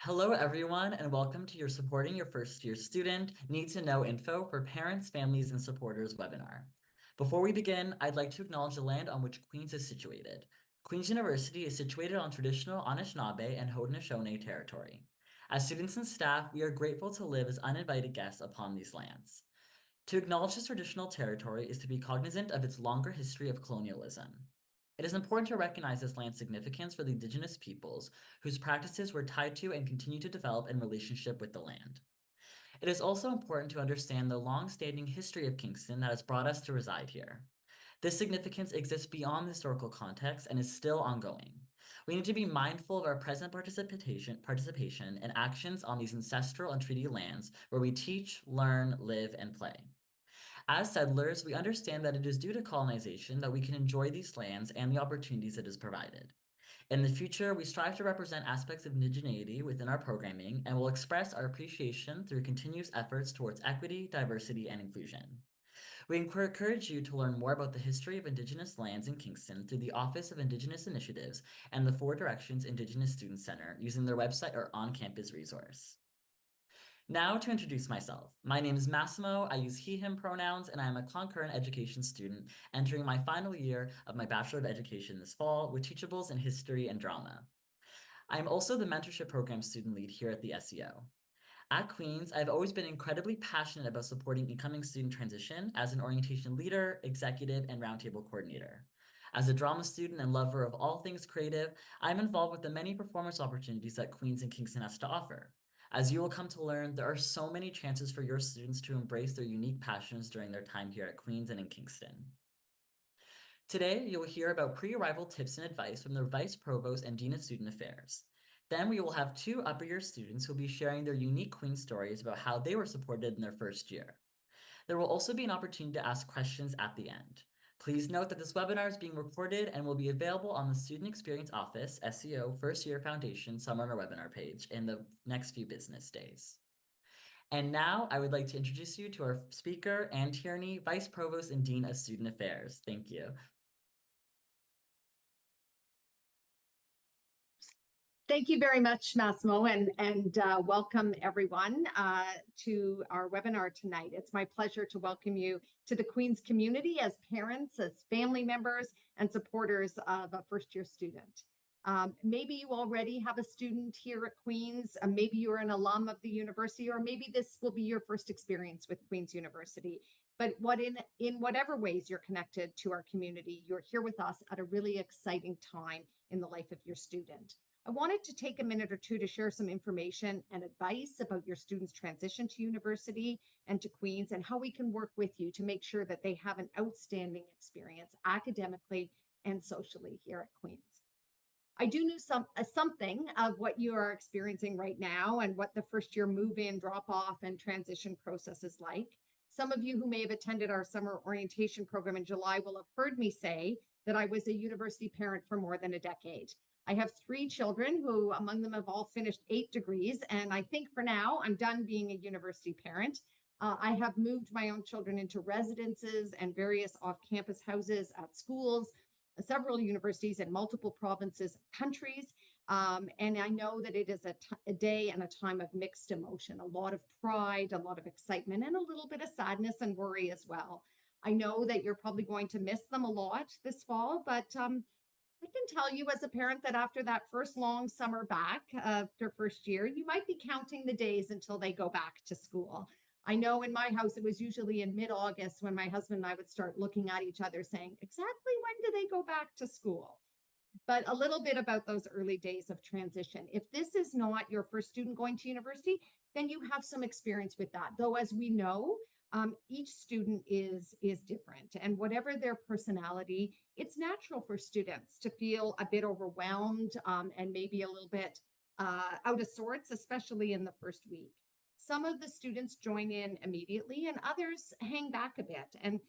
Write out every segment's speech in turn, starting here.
Hello, everyone, and welcome to your Supporting Your First Year Student Need to Know Info for Parents, Families, and Supporters webinar. Before we begin, I'd like to acknowledge the land on which Queens is situated. Queens University is situated on traditional Anishinaabe and Haudenosaunee territory. As students and staff, we are grateful to live as uninvited guests upon these lands. To acknowledge this traditional territory is to be cognizant of its longer history of colonialism. It is important to recognize this land's significance for the Indigenous peoples whose practices were tied to and continue to develop in relationship with the land. It is also important to understand the long-standing history of Kingston that has brought us to reside here. This significance exists beyond the historical context and is still ongoing. We need to be mindful of our present participation and actions on these ancestral and treaty lands where we teach, learn, live, and play. As settlers, we understand that it is due to colonization that we can enjoy these lands and the opportunities it has provided. In the future, we strive to represent aspects of indigeneity within our programming and will express our appreciation through continuous efforts towards equity, diversity, and inclusion. We encourage you to learn more about the history of Indigenous lands in Kingston through the Office of Indigenous Initiatives and the Four Directions Indigenous Student Center using their website or on-campus resource. Now to introduce myself. My name is Massimo, I use he, him pronouns, and I am a concurrent education student entering my final year of my Bachelor of Education this fall with teachables in history and drama. I am also the mentorship program student lead here at the SEO. At Queens, I've always been incredibly passionate about supporting incoming student transition as an orientation leader, executive, and roundtable coordinator. As a drama student and lover of all things creative, I'm involved with the many performance opportunities that Queens and Kingston has to offer. As you will come to learn, there are so many chances for your students to embrace their unique passions during their time here at Queens and in Kingston. Today, you'll hear about pre-arrival tips and advice from the Vice Provost and Dean of Student Affairs. Then we will have two upper year students who will be sharing their unique Queens stories about how they were supported in their first year. There will also be an opportunity to ask questions at the end. Please note that this webinar is being recorded and will be available on the Student Experience Office SEO First Year Foundation Summer on our webinar page in the next few business days. And now I would like to introduce you to our speaker, Ann Tierney, Vice Provost and Dean of Student Affairs. Thank you. Thank you very much, Massimo, and welcome everyone to our webinar tonight. It's my pleasure to welcome you to the Queens community as parents, as family members, and supporters of a first-year student. Maybe you already have a student here at Queens, maybe you're an alum of the university, or maybe this will be your first experience with Queens University. But in whatever ways you're connected to our community, you're here with us at a really exciting time in the life of your student. I wanted to take a minute or two to share some information and advice about your students' transition to university and to Queens and how we can work with you to make sure that they have an outstanding experience academically and socially here at Queens. I do know something of what you are experiencing right now and what the first year move-in, drop-off, and transition process is like. Some of you who may have attended our summer orientation program in July will have heard me say that I was a university parent for more than a decade. I have 3 children who among them have all finished 8 degrees. And I think for now, I'm done being a university parent. I have moved my own children into residences and various off-campus houses at schools, several universities in multiple provinces, countries. And I know that it is a day and a time of mixed emotion, a lot of pride, a lot of excitement, and a little bit of sadness and worry as well. I know that you're probably going to miss them a lot this fall, but I can tell you as a parent that after that first long summer back after first year, you might be counting the days until they go back to school. I know in my house, it was usually in mid-August when my husband and I would start looking at each other saying, exactly when do they go back to school? But a little bit about those early days of transition. If this is not your first student going to university, then you have some experience with that. Though, as we know, each student is different, and whatever their personality, it's natural for students to feel a bit overwhelmed and maybe a little bit out of sorts, especially in the first week. Some of the students join in immediately, and others hang back a bit. And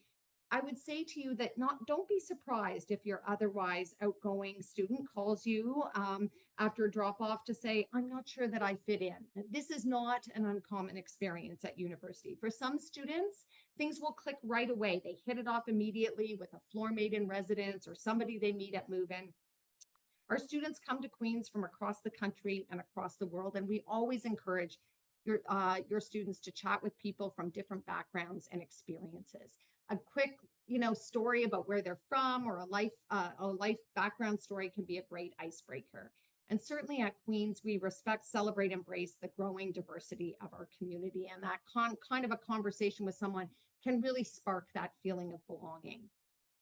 I would say to you that don't be surprised if your otherwise outgoing student calls you after drop off to say, I'm not sure that I fit in. This is not an uncommon experience at university. For some students, things will click right away. They hit it off immediately with a floor mate in residence or somebody they meet at move-in. Our students come to Queens from across the country and across the world, and we always encourage your students to chat with people from different backgrounds and experiences. A quick, story about where they're from or a life background story can be a great icebreaker. And certainly at Queens, we respect, celebrate, embrace the growing diversity of our community, and that kind of a conversation with someone can really spark that feeling of belonging.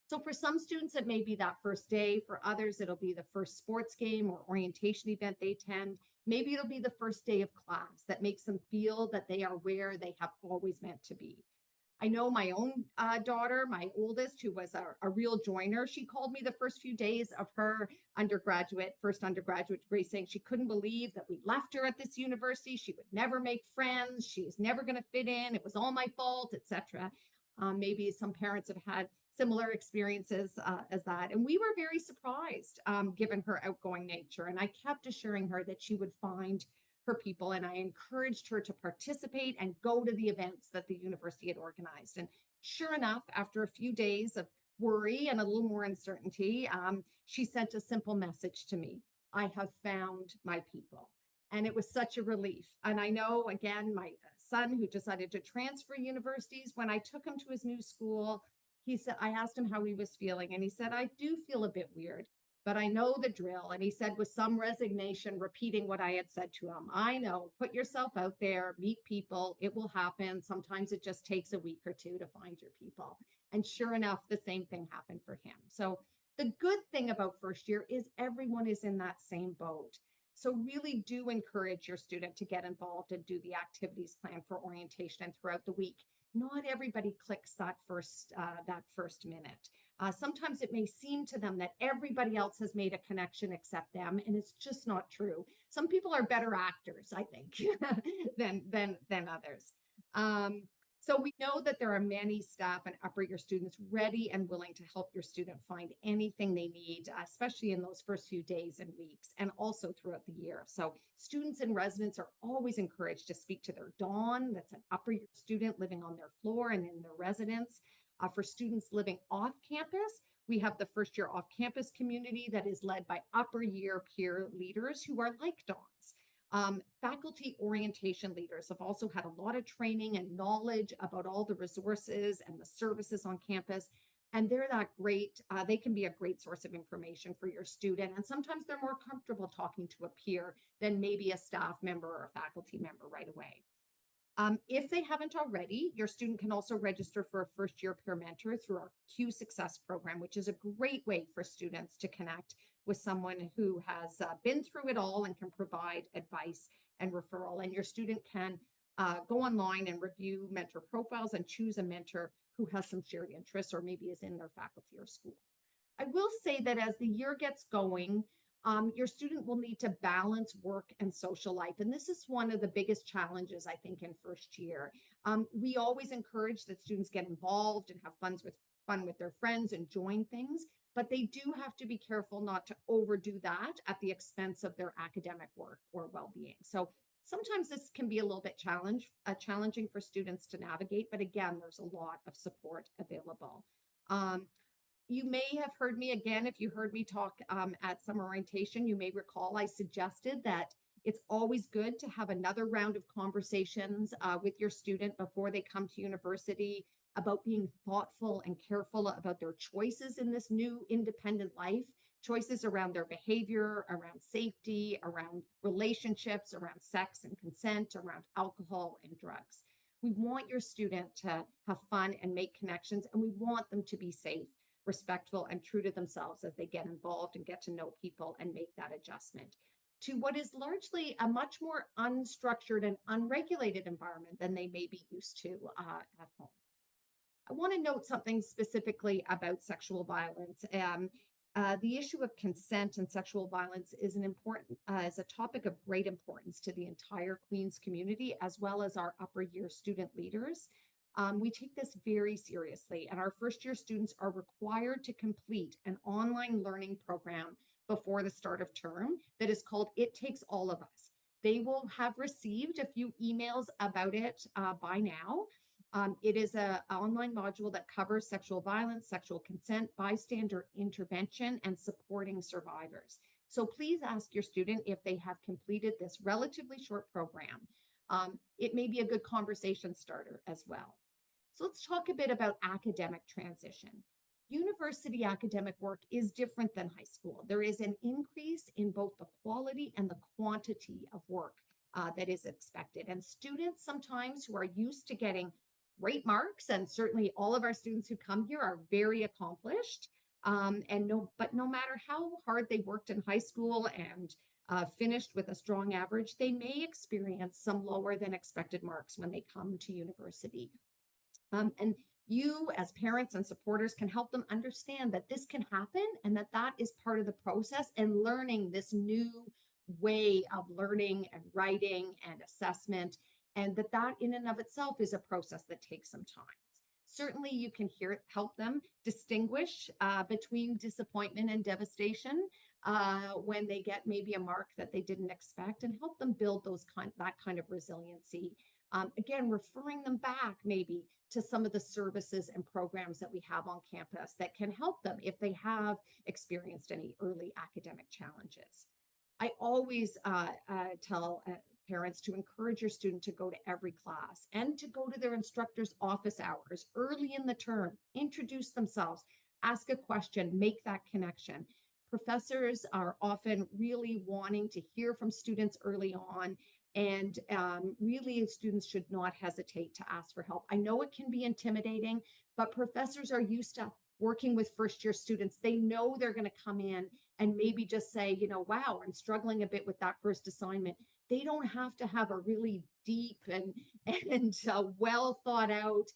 So for some students, it may be that first day. For others, it'll be the first sports game or orientation event they attend. Maybe it'll be the first day of class that makes them feel that they are where they have always meant to be. I know my own daughter, my oldest, who was a real joiner. She called me the first few days of her first undergraduate degree, saying she couldn't believe that we left her at this university. She would never make friends. She's never going to fit in. It was all my fault, etc. Maybe some parents have had similar experiences as that. And we were very surprised, given her outgoing nature. And I kept assuring her that she would find her people, and I encouraged her to participate and go to the events that the university had organized. And sure enough, after a few days of worry and a little more uncertainty, she sent a simple message to me: I have found my people. And it was such a relief. And I know, again, my son, who decided to transfer universities, when I took him to his new school, I asked him how he was feeling, and he said, I do feel a bit weird, but I know the drill. And he said, with some resignation, repeating what I had said to him: I know, put yourself out there, meet people, it will happen. Sometimes it just takes a week or two to find your people. And sure enough, the same thing happened for him. So the good thing about first year is everyone is in that same boat. So really do encourage your student to get involved and do the activities planned for orientation and throughout the week. Not everybody clicks that first minute. Sometimes it may seem to them that everybody else has made a connection except them, and it's just not true. Some people are better actors, I think, than others. So we know that there are many staff and upper year students ready and willing to help your student find anything they need, especially in those first few days and weeks, and also throughout the year. So students and residents are always encouraged to speak to their Dawn, that's an upper year student living on their floor and in their residence. For students living off campus, we have the first year off campus community that is led by upper year peer leaders who are like Dawns. Faculty orientation leaders have also had a lot of training and knowledge about all the resources and the services on campus. And they're that great, they can be a great source of information for your student. And sometimes they're more comfortable talking to a peer than maybe a staff member or a faculty member right away. If they haven't already, your student can also register for a first year peer mentor through our Q Success program, which is a great way for students to connect with someone who has been through it all and can provide advice and referral. And your student can go online and review mentor profiles and choose a mentor who has some shared interests or maybe is in their faculty or school. I will say that as the year gets going, your student will need to balance work and social life. And this is one of the biggest challenges, I think, in first year. We always encourage that students get involved and have fun with their friends and join things, but they do have to be careful not to overdo that at the expense of their academic work or well-being. So sometimes this can be a little bit challenging for students to navigate, but again, there's a lot of support available. You may have heard me again, if you heard me talk at summer orientation, you may recall I suggested that it's always good to have another round of conversations with your student before they come to university about being thoughtful and careful about their choices in this new independent life, choices around their behavior, around safety, around relationships, around sex and consent, around alcohol and drugs. We want your student to have fun and make connections, and we want them to be safe, respectful, and true to themselves as they get involved and get to know people and make that adjustment to what is largely a much more unstructured and unregulated environment than they may be used to at home. I want to note something specifically about sexual violence. The issue of consent and sexual violence is is a topic of great importance to the entire Queens community, as well as our upper year student leaders. We take this very seriously, and our first year students are required to complete an online learning program before the start of term that is called It Takes All of Us. They will have received a few emails about it by now. It is an online module that covers sexual violence, sexual consent, bystander intervention, and supporting survivors. So please ask your student if they have completed this relatively short program. It may be a good conversation starter as well. So let's talk a bit about academic transition. University academic work is different than high school. There is an increase in both the quality and the quantity of work that is expected. And students sometimes who are used to getting great marks, and certainly all of our students who come here are very accomplished. But no matter how hard they worked in high school and finished with a strong average, they may experience some lower than expected marks when they come to university. And you, as parents and supporters, can help them understand that this can happen and that that is part of the process, and learning this new way of learning and writing and assessment, and that that in and of itself is a process that takes some time. Certainly, you can help them distinguish between disappointment and devastation when they get maybe a mark that they didn't expect, and help them build that kind of resiliency. Again, referring them back maybe to some of the services and programs that we have on campus that can help them if they have experienced any early academic challenges. I always tell parents to encourage your student to go to every class and to go to their instructor's office hours early in the term, introduce themselves, ask a question, make that connection. Professors are often really wanting to hear from students early on, and really students should not hesitate to ask for help. I know it can be intimidating, but professors are used to working with first year students. They know they're going to come in and maybe just say, you know, wow, I'm struggling a bit with that first assignment. They don't have to have a really deep and well thought out,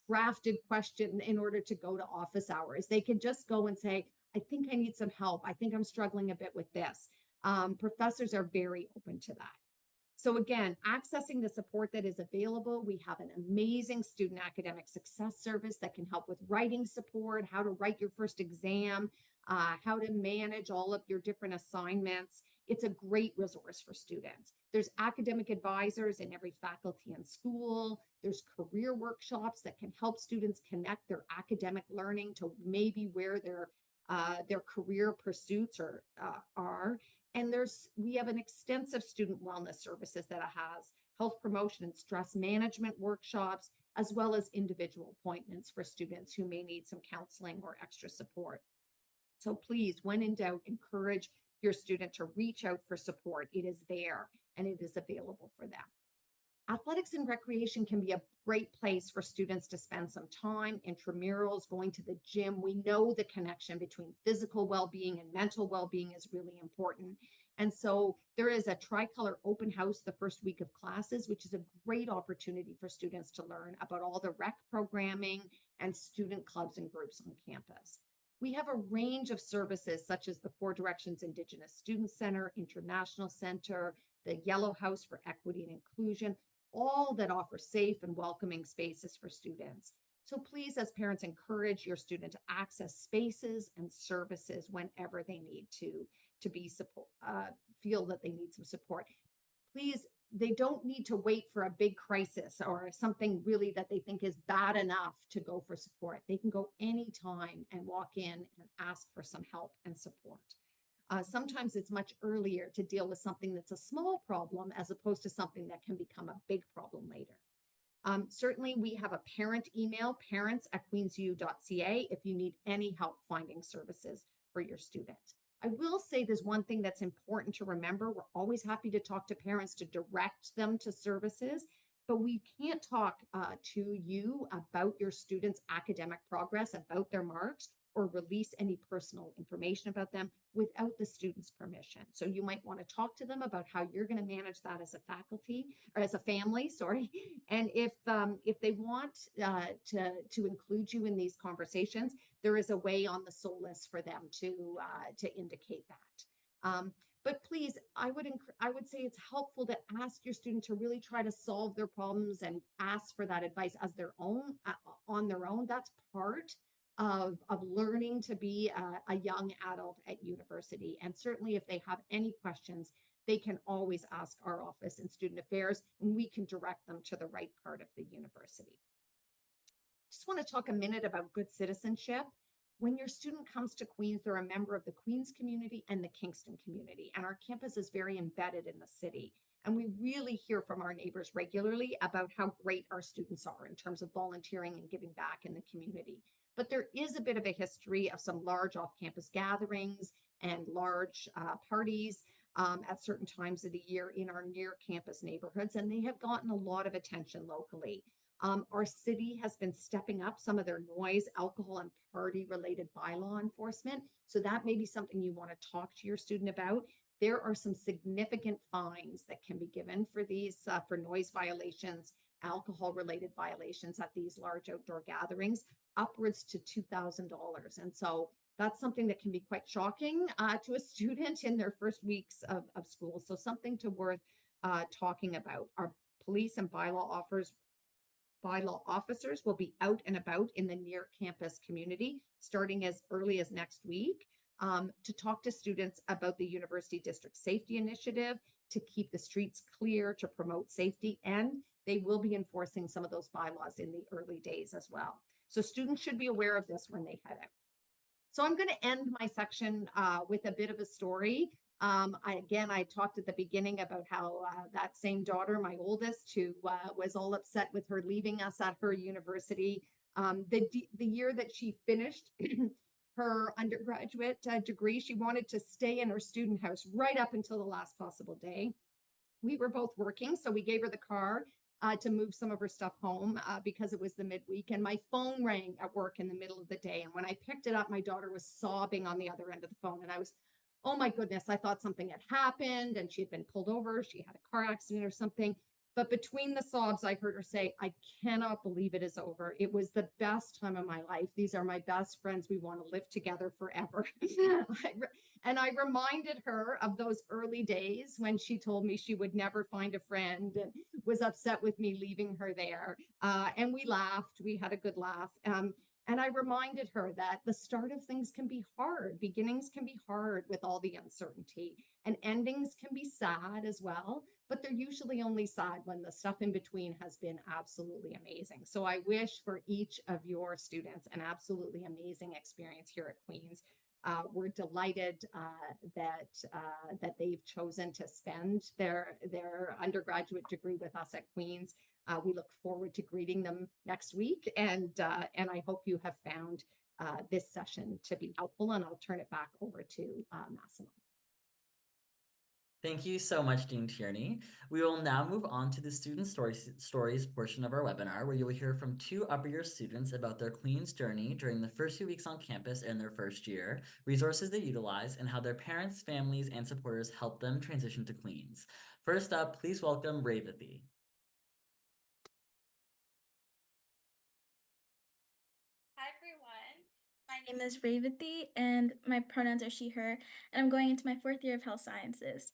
crafted question in order to go to office hours. They can just go and say, I think I need some help. I think I'm struggling a bit with this. Professors are very open to that. So again, accessing the support that is available, we have an amazing student academic success service that can help with writing support, how to write your first exam, how to manage all of your different assignments. It's a great resource for students. There's academic advisors in every faculty and school. There's career workshops that can help students connect their academic learning to maybe where their career pursuits are. And we have an extensive student wellness services that has health promotion and stress management workshops, as well as individual appointments for students who may need some counseling or extra support. So please, when in doubt, encourage your student to reach out for support. It is there and it is available for them. Athletics and recreation can be a great place for students to spend some time. Intramurals, going to the gym. We know the connection between physical well-being and mental well-being is really important. And so there is a tricolor open house the first week of classes, which is a great opportunity for students to learn about all the rec programming and student clubs and groups on campus. We have a range of services such as the Four Directions Indigenous Student Center, International Center, the Yellow House for Equity and Inclusion, all that offer safe and welcoming spaces for students. So please, as parents, encourage your student to access spaces and services whenever they need to be feel that they need some support. Please, they don't need to wait for a big crisis or something really that they think is bad enough to go for support. They can go anytime and walk in and ask for some help and support. Sometimes it's much earlier to deal with something that's a small problem as opposed to something that can become a big problem later. Certainly, we have a parent email, parents@queensu.ca, if you need any help finding services for your student. I will say there's one thing that's important to remember. We're always happy to talk to parents to direct them to services, but we can't talk to you about your students' academic progress, about their marks, or release any personal information about them without the student's permission. So you might want to talk to them about how you're going to manage that as a faculty or as a family, sorry. And if they want to include you in these conversations, there is a way on the SOLIS for them to indicate that. But please, I would say it's helpful to ask your student to really try to solve their problems and ask for that advice as their own on their own. That's part of learning to be a young adult at university. And certainly if they have any questions, they can always ask our office in student affairs, and we can direct them to the right part of the university. Just want to talk a minute about good citizenship. When your student comes to Queens, they're a member of the Queens community and the Kingston community, and our campus is very embedded in the city. And we really hear from our neighbors regularly about how great our students are in terms of volunteering and giving back in the community. But there is a bit of a history of some large off campus gatherings and large parties at certain times of the year in our near campus neighborhoods, and they have gotten a lot of attention locally. Our city has been stepping up some of their noise, alcohol, and party related bylaw enforcement. So that may be something you want to talk to your student about. There are some significant fines that can be given for these, for noise violations, alcohol related violations at these large outdoor gatherings, upwards to $2,000. And so that's something that can be quite shocking to a student in their first weeks of school. So something to worth talking about. Our police and bylaw officers will be out and about in the near campus community starting as early as next week to talk to students about the University District Safety Initiative, to keep the streets clear, to promote safety, and they will be enforcing some of those bylaws in the early days as well. So students should be aware of this when they head out. So I'm going to end my section with a bit of a story. I talked at the beginning about how that same daughter, my oldest, who was all upset with her leaving us at her university, the year that she finished her undergraduate degree, she wanted to stay in her student house right up until the last possible day. We were both working, so we gave her the car to move some of her stuff home because it was the midweek. And my phone rang at work in the middle of the day. And when I picked it up, my daughter was sobbing on the other end of the phone. And I was, oh my goodness, I thought something had happened and she had been pulled over. She had a car accident or something. But between the sobs, I heard her say, I cannot believe it is over. It was the best time of my life. These are my best friends. We want to live together forever. And I reminded her of those early days when she told me she would never find a friend and was upset with me leaving her there. And we laughed. We had a good laugh. And I reminded her that the start of things can be hard. Beginnings can be hard with all the uncertainty, and endings can be sad as well. But they're usually only sad when the stuff in between has been absolutely amazing. So I wish for each of your students an absolutely amazing experience here at Queen's. We're delighted that they've chosen to spend their undergraduate degree with us at Queen's. We look forward to greeting them next week, and I hope you have found this session to be helpful. And I'll turn it back over to Massimo. Thank you so much, Dean Tierney. We will now move on to the student stories portion of our webinar, where you will hear from two upper year students about their Queen's journey during the first few weeks on campus in their first year, resources they utilize, and how their parents, families, and supporters help them transition to Queen's. First up, please welcome Revathi. Hi everyone, my name is Revathi and my pronouns are she, her, and I'm going into my fourth year of health sciences.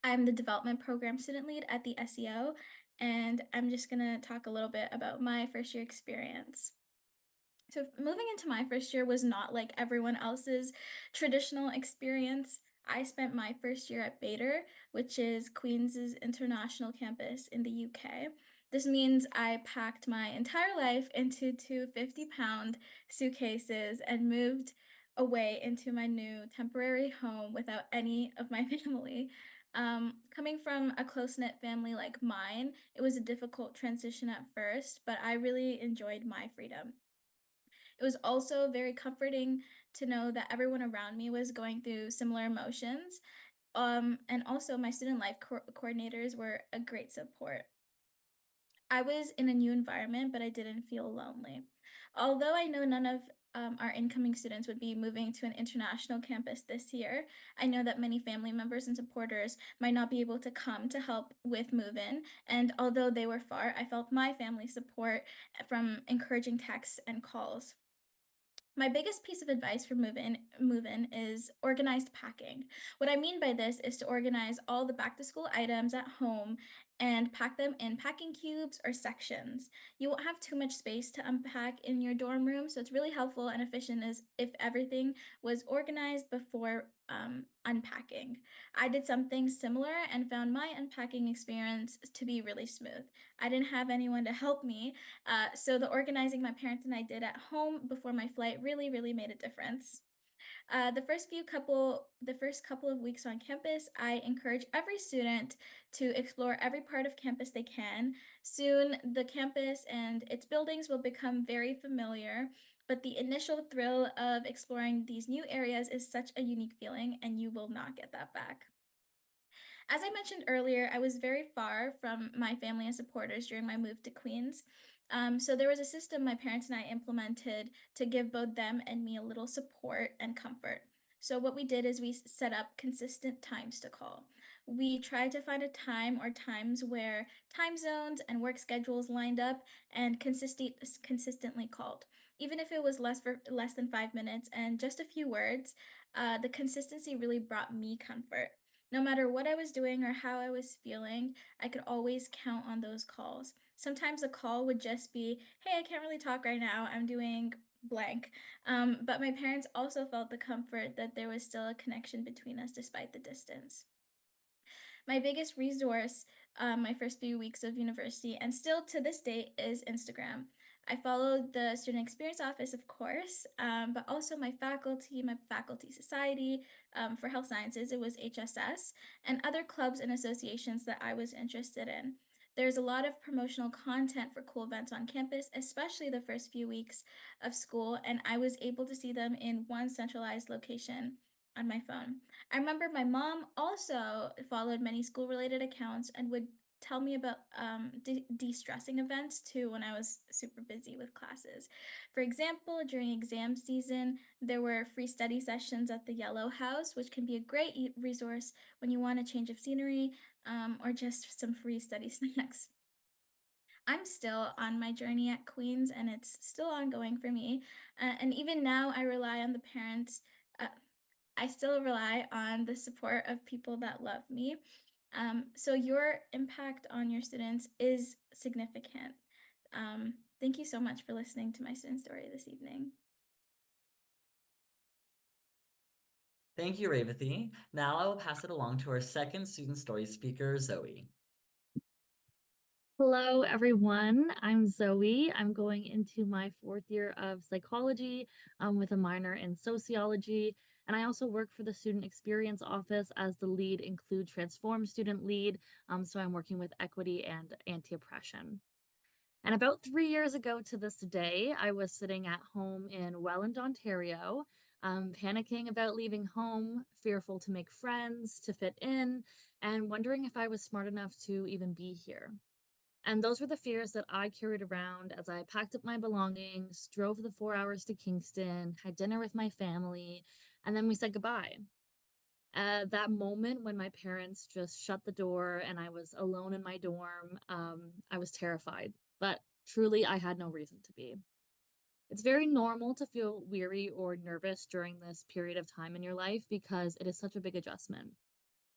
I'm the development program student lead at the SEO, and I'm just gonna talk a little bit about my first year experience. So moving into my first year was not like everyone else's traditional experience. I spent my first year at Bader, which is Queen's international campus in the UK. This means I packed my entire life into two 50-pound suitcases and moved away into my new temporary home without any of my family. Coming from a close-knit family like mine, it was a difficult transition at first, but I really enjoyed my freedom. It was also very comforting to know that everyone around me was going through similar emotions. And also, my student life coordinators were a great support. I was in a new environment, but I didn't feel lonely. Although I know none of our incoming students would be moving to an international campus this year, I know that many family members and supporters might not be able to come to help with move in. And although they were far, I felt my family support from encouraging texts and calls. My biggest piece of advice for move in is organized packing. What I mean by this is to organize all the back to school items at home and pack them in packing cubes or sections. You won't have too much space to unpack in your dorm room, so it's really helpful and efficient as if everything was organized before unpacking. I did something similar and found my unpacking experience to be really smooth. I didn't have anyone to help me, so the organizing my parents and I did at home before my flight really, really made a difference. The first couple of weeks on campus, I encourage every student to explore every part of campus they can. Soon, the campus and its buildings will become very familiar, but the initial thrill of exploring these new areas is such a unique feeling, and you will not get that back. As I mentioned earlier, I was very far from my family and supporters during my move to Queens. So there was a system my parents and I implemented to give both them and me a little support and comfort. So what we did is we set up consistent times to call. We tried to find a time or times where time zones and work schedules lined up and consistently called. Even if it was less than 5 minutes and just a few words, the consistency really brought me comfort. No matter what I was doing or how I was feeling, I could always count on those calls. Sometimes a call would just be, hey, I can't really talk right now. I'm doing blank. But my parents also felt the comfort that there was still a connection between us despite the distance. My biggest resource my first few weeks of university and still to this day is Instagram. I followed the student experience office, of course, but also my faculty society for health sciences, it was HSS, and other clubs and associations that I was interested in. There's a lot of promotional content for cool events on campus, especially the first few weeks of school, and I was able to see them in one centralized location on my phone. I remember my mom also followed many school related accounts and would tell me about de stressing events too when I was super busy with classes. For example, during exam season, there were free study sessions at the Yellow House, which can be a great resource when you want a change of scenery or just some free study snacks. I'm still on my journey at Queens and it's still ongoing for me. And even now, Uh, I still rely on the support of people that love me. So your impact on your students is significant. Thank you so much for listening to my student story this evening. Thank you, Revathi. Now I will pass it along to our second student story speaker, Zoe. Hello, everyone. I'm Zoe. I'm going into my fourth year of psychology with a minor in sociology. And I also work for the Student Experience Office as the lead Include Transform student lead. So I'm working with equity and anti-oppression. And about 3 years ago to this day, I was sitting at home in Welland, Ontario, panicking about leaving home, fearful to make friends, to fit in, and wondering if I was smart enough to even be here. And those were the fears that I carried around as I packed up my belongings, drove the 4 hours to Kingston, had dinner with my family, and then we said goodbye. That moment when my parents just shut the door and I was alone in my dorm, I was terrified, but truly I had no reason to be. It's very normal to feel weary or nervous during this period of time in your life because it is such a big adjustment.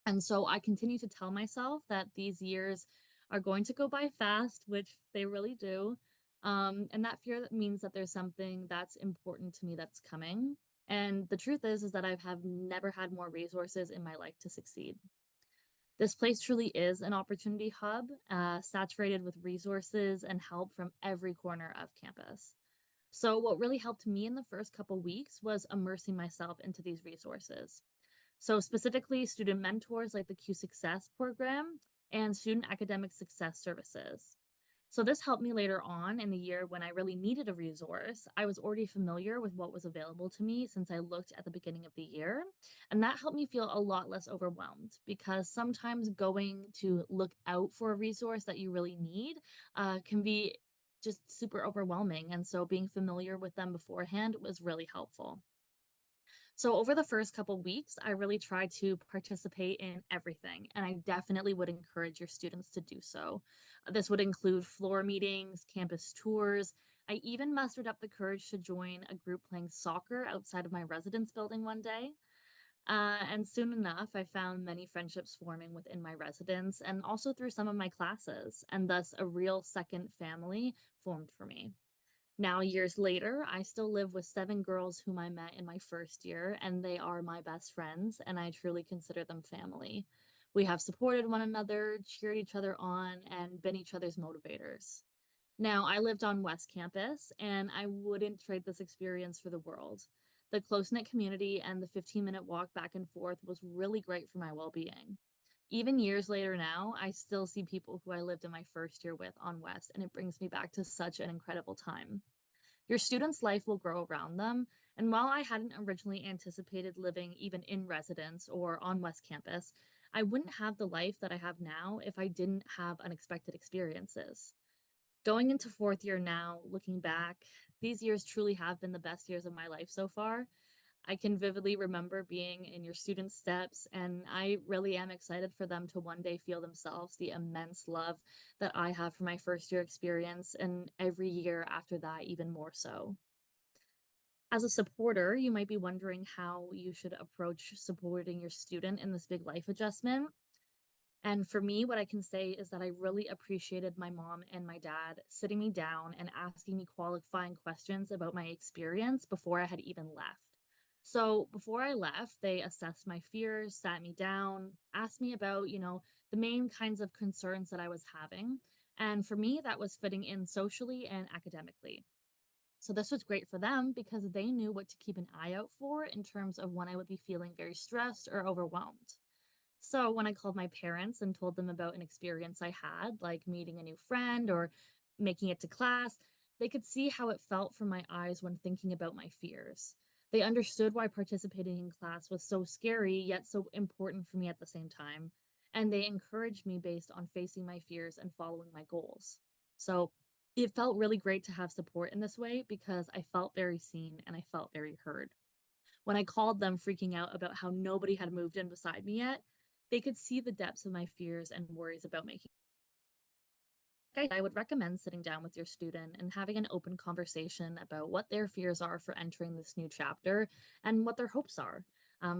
And so I continue to tell myself that these years are going to go by fast, which they really do. And that fear that means that there's something that's important to me that's coming. And the truth is that I have never had more resources in my life to succeed. This place truly is an opportunity hub, saturated with resources and help from every corner of campus. So, what really helped me in the first couple weeks was immersing myself into these resources. So specifically student mentors like the Q Success program and student academic success services. So this helped me later on in the year when I really needed a resource. I was already familiar with what was available to me since I looked at the beginning of the year. And that helped me feel a lot less overwhelmed because sometimes going to look out for a resource that you really need can be just super overwhelming. And so being familiar with them beforehand was really helpful. So over the first couple weeks, I really tried to participate in everything, and I definitely would encourage your students to do so. This would include floor meetings, campus tours. I even mustered up the courage to join a group playing soccer outside of my residence building one day. And soon enough, I found many friendships forming within my residence and also through some of my classes, and thus a real second family formed for me. Now, years later, I still live with 7 girls whom I met in my first year, and they are my best friends, and I truly consider them family. We have supported one another, cheered each other on, and been each other's motivators. Now, I lived on West Campus, and I wouldn't trade this experience for the world. The close knit community and the 15-minute walk back and forth was really great for my well being. Even years later now, I still see people who I lived in my first year with on West, and it brings me back to such an incredible time. Your student's life will grow around them, and while I hadn't originally anticipated living even in residence or on West Campus, I wouldn't have the life that I have now if I didn't have unexpected experiences. Going into fourth year now, looking back, these years truly have been the best years of my life so far. I can vividly remember being in your student steps, and I really am excited for them to one day feel themselves the immense love that I have for my first year experience, and every year after that, even more so. As a supporter, you might be wondering how you should approach supporting your student in this big life adjustment. And for me, what I can say is that I really appreciated my mom and my dad sitting me down and asking me qualifying questions about my experience before I had even left. So before I left, they assessed my fears, sat me down, asked me about, the main kinds of concerns that I was having. And for me, that was fitting in socially and academically. So this was great for them because they knew what to keep an eye out for in terms of when I would be feeling very stressed or overwhelmed. So when I called my parents and told them about an experience I had, like meeting a new friend or making it to class, they could see how it felt from my eyes when thinking about my fears. They understood why participating in class was so scary, yet so important for me at the same time. And they encouraged me based on facing my fears and following my goals. So it felt really great to have support in this way because I felt very seen and I felt very heard. When I called them freaking out about how nobody had moved in beside me yet, they could see the depths of my fears and worries about making. I would recommend sitting down with your student and having an open conversation about what their fears are for entering this new chapter and what their hopes are,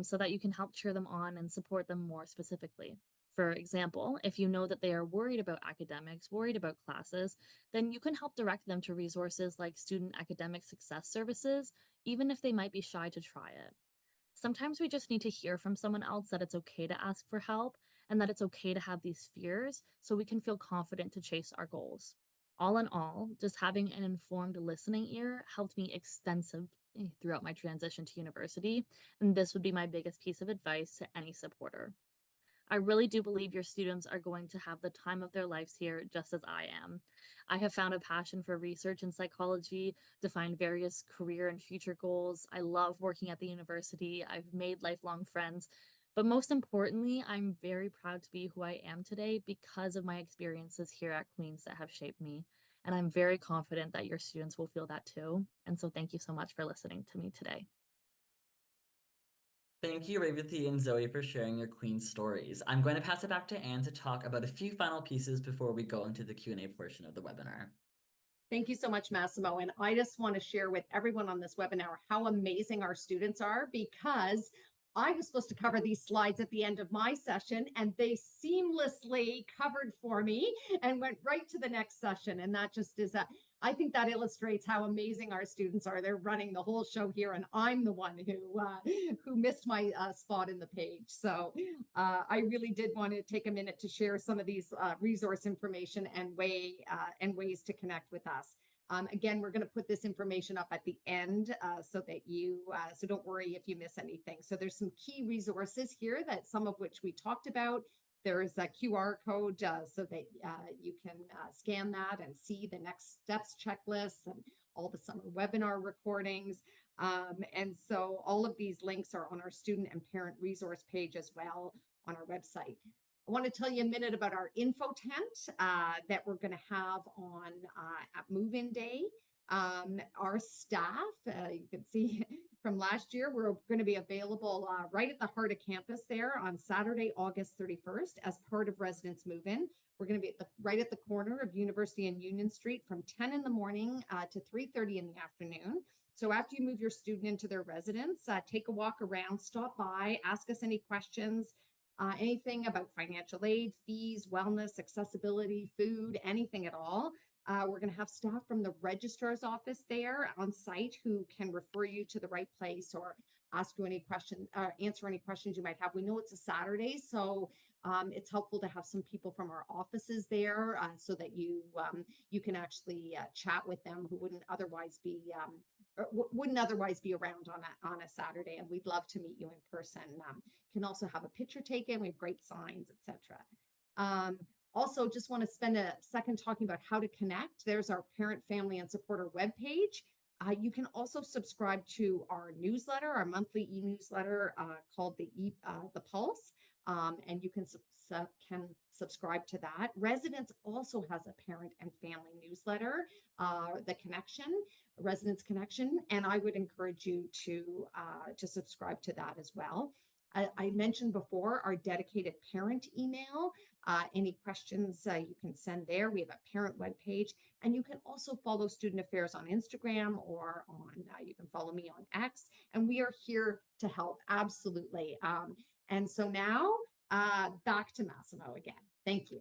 so that you can help cheer them on and support them more specifically. For example, if you know that they are worried about academics, worried about classes, then you can help direct them to resources like student academic success services, even if they might be shy to try it. Sometimes we just need to hear from someone else that it's okay to ask for help and that it's okay to have these fears so we can feel confident to chase our goals. All in all, just having an informed listening ear helped me extensively throughout my transition to university, and this would be my biggest piece of advice to any supporter. I really do believe your students are going to have the time of their lives here, just as I am. I have found a passion for research and psychology, defined various career and future goals. I love working at the university. I've made lifelong friends. But most importantly, I'm very proud to be who I am today because of my experiences here at Queen's that have shaped me. And I'm very confident that your students will feel that too. And so thank you so much for listening to me today. Thank you, Revathi and Zoe, for sharing your Queen stories. I'm going to pass it back to Anne to talk about a few final pieces before we go into the Q&A portion of the webinar. Thank you so much, Massimo. And I just want to share with everyone on this webinar how amazing our students are, because I was supposed to cover these slides at the end of my session and they seamlessly covered for me and went right to the next session. And that just is I think that illustrates how amazing our students are. They're running the whole show here, and I'm the one who missed my spot in the page. So I really did want to take a minute to share some of these resource information and ways to connect with us. Again, we're going to put this information up at the end so that so don't worry if you miss anything. So there's some key resources here that some of which we talked about. There's a QR code so that you can scan that and see the next steps checklist and all the summer webinar recordings. And so all of these links are on our student and parent resource page as well on our website. I want to tell you a minute about our info tent that we're going to have on at move-in day. Our staff, you can see from last year, we're going to be available right at the heart of campus there on Saturday, August 31st as part of Residents Move-In. We're going to be right at the corner of University and Union Street from 10 in the morning to 3:30 in the afternoon. So after you move your student into their residence, take a walk around, stop by, ask us any questions, anything about financial aid, fees, wellness, accessibility, food, anything at all. We're going to have staff from the registrar's office there on site who can refer you to the right place or ask you any questions, answer any questions you might have. We know it's a Saturday, so it's helpful to have some people from our offices there so that you can actually chat with them who wouldn't otherwise be around on a Saturday. And we'd love to meet you in person. Can also have a picture taken. We have great signs, etc. Also, just want to spend a second talking about how to connect. There's our parent, family, and supporter webpage. You can also subscribe to our newsletter, our monthly e-newsletter called the Pulse, and you can subscribe to that. Residence also has a parent and family newsletter, the Connection, Residence Connection, and I would encourage you to subscribe to that as well. I mentioned before our dedicated parent email. Any questions you can send there. We have a parent webpage, and you can also follow Student Affairs on Instagram or you can follow me on X, and we are here to help, absolutely. And so now back to Massimo again. Thank you.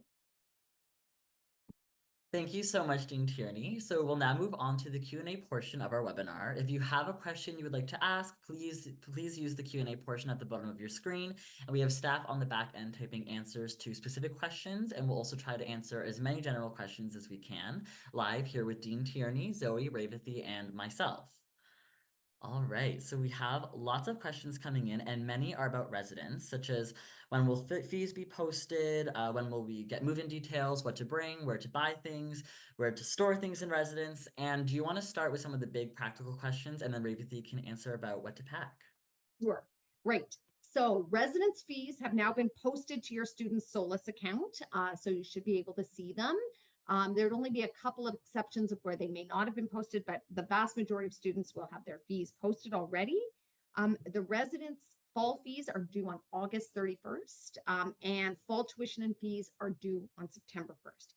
Thank you so much, Dean Tierney. So we'll now move on to the Q&A portion of our webinar. If you have a question you would like to ask, please use the Q&A portion at the bottom of your screen. And we have staff on the back end typing answers to specific questions, and we'll also try to answer as many general questions as we can live here with Dean Tierney, Zoe, Revathi, and myself. All right, so we have lots of questions coming in, and many are about residents, such as when will fees be posted, when will we get move-in details, what to bring, where to buy things, where to store things in residence, and do you want to start with some of the big practical questions, and then Revathi can answer about what to pack? Sure, great. So residence fees have now been posted to your student's Solus account, so you should be able to see them. There'd only be a couple of exceptions of where they may not have been posted, but the vast majority of students will have their fees posted already. The residence fall fees are due on August 31st, and fall tuition and fees are due on September 1st.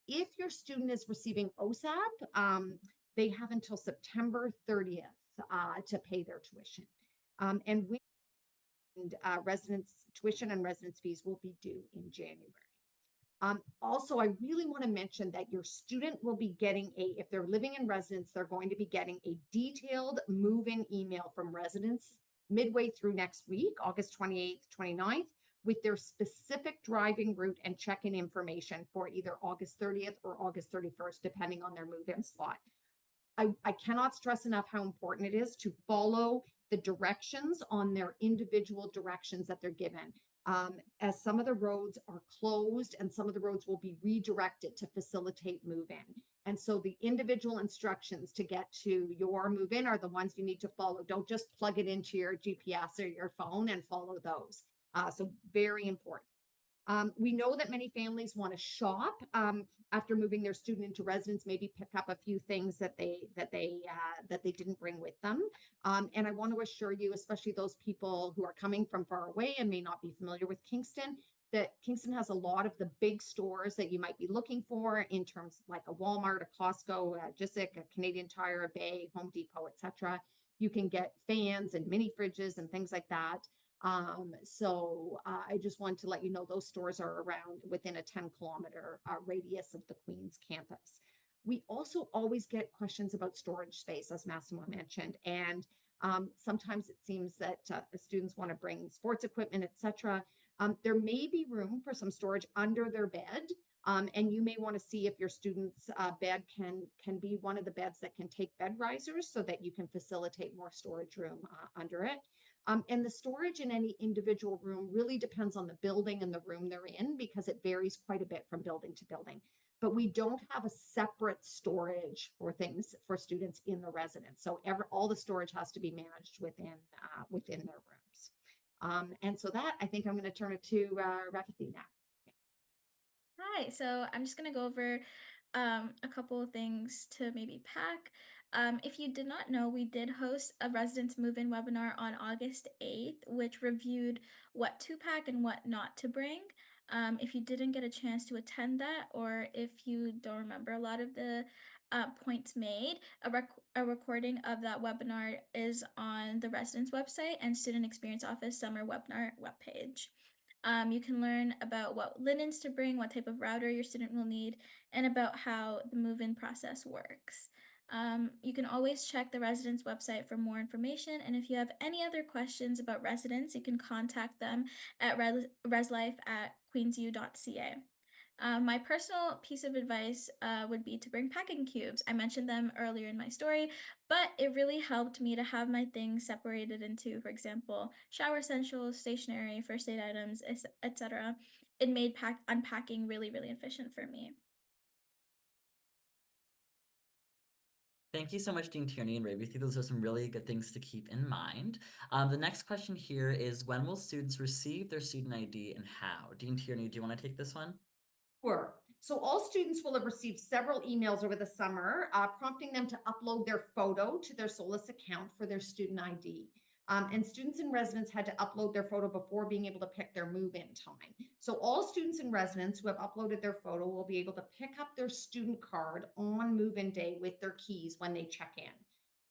If your student is receiving OSAP, they have until September 30th to pay their tuition. And residence tuition and residence fees will be due in January. Also, I really want to mention that your student will be getting if they're living in residence, they're going to be getting a detailed move-in email from residents midway through next week, August 28th, 29th, with their specific driving route and check-in information for either August 30th or August 31st, depending on their move-in slot. I cannot stress enough how important it is to follow the directions on their individual directions that they're given. As some of the roads are closed and some of the roads will be redirected to facilitate move-in. And so the individual instructions to get to your move-in are the ones you need to follow. Don't just plug it into your GPS or your phone and follow those. So very important. We know that many families want to shop after moving their student into residence, maybe pick up a few things that they didn't bring with them. And I want to assure you, especially those people who are coming from far away and may not be familiar with Kingston, that Kingston has a lot of the big stores that you might be looking for in terms like a Walmart, a Costco, a Jessic, a Canadian Tire, a Bay, Home Depot, etc. You can get fans and mini fridges and things like that. I just wanted to let you know those stores are around within a 10-kilometer radius of the Queen's campus. We also always get questions about storage space, as Massimo mentioned, and sometimes it seems that students want to bring sports equipment, etc. There may be room for some storage under their bed, and you may want to see if your student's bed can be one of the beds that can take bed risers so that you can facilitate more storage room under it. And the storage in any individual room really depends on the building and the room they're in because it varies quite a bit from building to building. But we don't have a separate storage for things for students in the residence. So all the storage has to be managed within their rooms. And so that, I think I'm going to turn it to Revathi now. Hi, so I'm just going to go over a couple of things to maybe pack. If you did not know, we did host a residence move-in webinar on August 8th, which reviewed what to pack and what not to bring. If you didn't get a chance to attend that, or if you don't remember a lot of the points made. A recording of that webinar is on the residence website and Student Experience Office summer webinar webpage. You can learn about what linens to bring, what type of router your student will need, and about how the move-in process works. You can always check the residence website for more information, and if you have any other questions about residence, you can contact them at reslife@queensu.ca. My personal piece of advice would be to bring packing cubes. I mentioned them earlier in my story, but it really helped me to have my things separated into, for example, shower essentials, stationery, first aid items, etc. It made unpacking really, really efficient for me. Thank you so much, Dean Tierney and Revathi. Those are some really good things to keep in mind. The next question here is, when will students receive their student ID and how? Dean Tierney, do you want to take this one? Sure. So all students will have received several emails over the summer prompting them to upload their photo to their Solus account for their student ID. And students and residents had to upload their photo before being able to pick their move-in time. So all students and residents who have uploaded their photo will be able to pick up their student card on move-in day with their keys when they check in.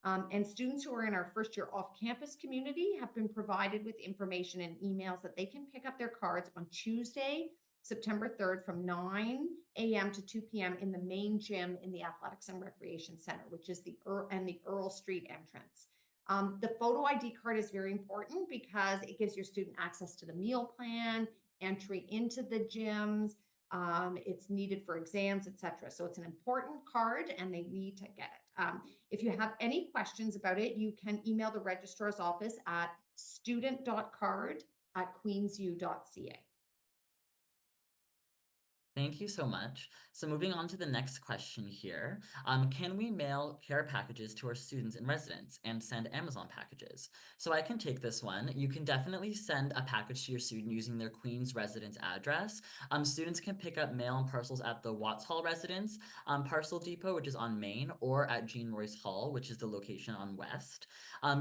And students who are in our first year off-campus community have been provided with information and emails that they can pick up their cards on Tuesday, September 3rd from 9 a.m. to 2 p.m. in the main gym in the Athletics and Recreation Center, which is the Earl Street entrance. The photo ID card is very important because it gives your student access to the meal plan, entry into the gyms. It's needed for exams, etc. So it's an important card and they need to get it. If you have any questions about it, you can email the registrar's office at student.card@queensu.ca. Thank you so much. So moving on to the next question here, can we mail care packages to our students and residents and send Amazon packages? So I can take this one. You can definitely send a package to your student using their Queens residence address. Students can pick up mail and parcels at the Watts Hall residence, Parcel Depot, which is on Main, or at Jean Royce Hall, which is the location on West.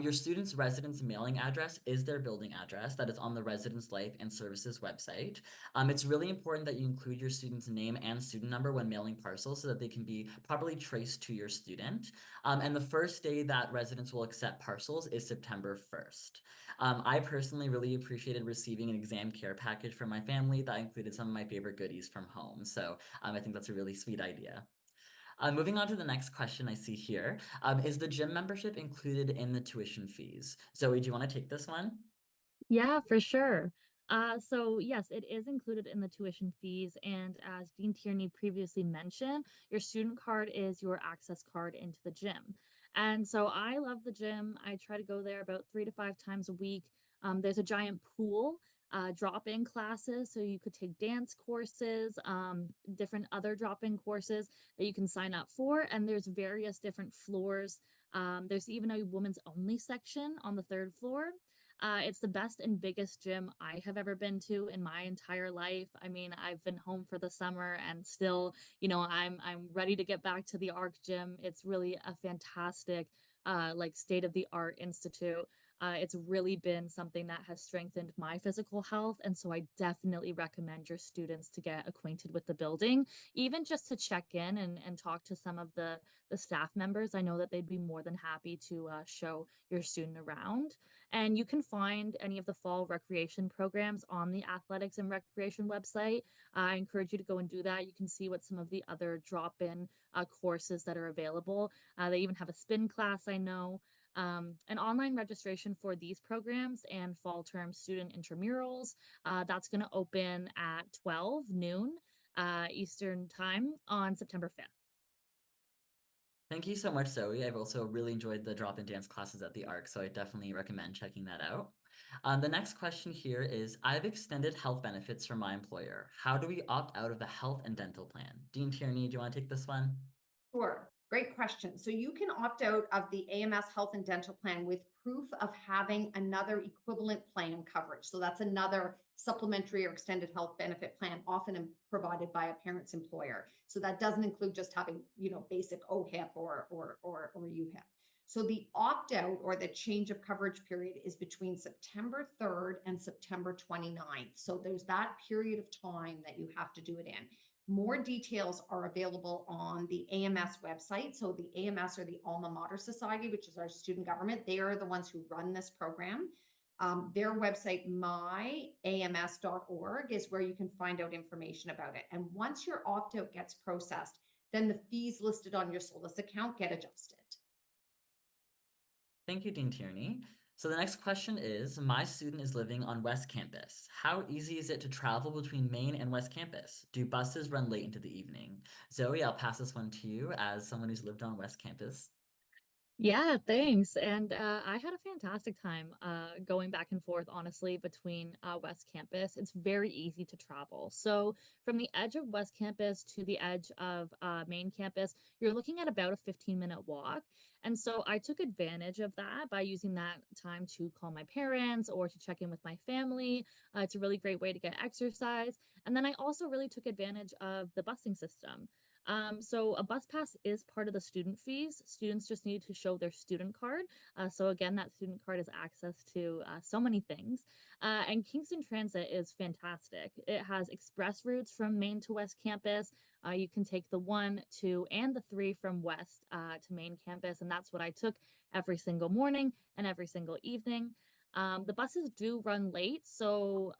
Your student's residence mailing address is their building address that is on the Residence Life and Services website. It's really important that you include your student's name and student number when mailing parcels so that they can be properly traced to your student. And the first day that residents will accept parcels is September 1st. I personally really appreciated receiving an exam care package from my family that included some of my favorite goodies from home. So I think that's a really sweet idea. Moving on to the next question I see here, is the gym membership included in the tuition fees? Zoe, do you want to take this one? Yeah, for sure. So yes, it is included in the tuition fees. And as Dean Tierney previously mentioned, your student card is your access card into the gym. And so I love the gym. I try to go there about 3 to 5 times a week. There's a giant pool, drop-in classes. So you could take dance courses, different other drop-in courses that you can sign up for. And there's various different floors. There's even a women's only section on the third floor. It's the best and biggest gym I have ever been to in my entire life. I mean, I've been home for the summer and still, I'm ready to get back to the ARC gym. It's really a fantastic like state of the art institute. It's really been something that has strengthened my physical health. And so I definitely recommend your students to get acquainted with the building, even just to check in and talk to some of the staff members. I know that they'd be more than happy to show your student around. And you can find any of the fall recreation programs on the athletics and recreation website. I encourage you to go and do that. You can see what some of the other drop-in courses that are available. They even have a spin class, I know. An online registration for these programs and fall term student intramurals, that's going to open at 12 noon Eastern time on September 5th. Thank you so much, Zoe. I've also really enjoyed the drop-in dance classes at the ARC, so I definitely recommend checking that out. The next question here is, I've extended health benefits from my employer. How do we opt out of the health and dental plan? Dean Tierney, do you want to take this one? Sure. Great question. So you can opt out of the AMS health and dental plan with proof of having another equivalent plan coverage. So that's another supplementary or extended health benefit plan, often provided by a parent's employer. So that doesn't include just having, basic OHIP or UHIP. So the opt out or the change of coverage period is between September 3rd and September 29th. So there's that period of time that you have to do it in. More details are available on the AMS website. So the AMS, or the Alma Mater Society, which is our student government, they are the ones who run this program. Their website, myams.org, is where you can find out information about it. And once your opt-out gets processed, then the fees listed on your SOLAS account get adjusted. Thank you, Dean Tierney. So the next question is, my student is living on West Campus. How easy is it to travel between Main and West Campus? Do buses run late into the evening? Zoe, I'll pass this one to you as someone who's lived on West Campus. Yeah, thanks. And I had a fantastic time going back and forth, honestly, between West Campus. It's very easy to travel. So from the edge of West Campus to the edge of Main Campus, you're looking at about a 15-minute walk. And so I took advantage of that by using that time to call my parents or to check in with my family. It's a really great way to get exercise. And then I also really took advantage of the busing system. So a bus pass is part of the student fees. Students just need to show their student card. So again, that student card is access to so many things. And Kingston Transit is fantastic. It has express routes from Main to West Campus. You can take the 1, 2, and the 3 from West to Main Campus, and that's what I took every single morning and every single evening. The buses do run late, so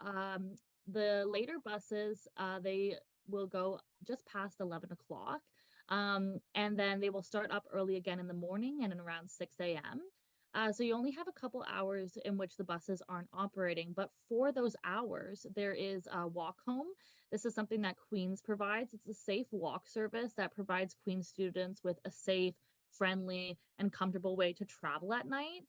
the later buses, they will go just past 11 o'clock. And then they will start up early again in the morning and around 6 a.m. So you only have a couple hours in which the buses aren't operating, but for those hours, there is a walk home. This is something that Queens provides. It's a safe walk service that provides Queens students with a safe, friendly, and comfortable way to travel at night.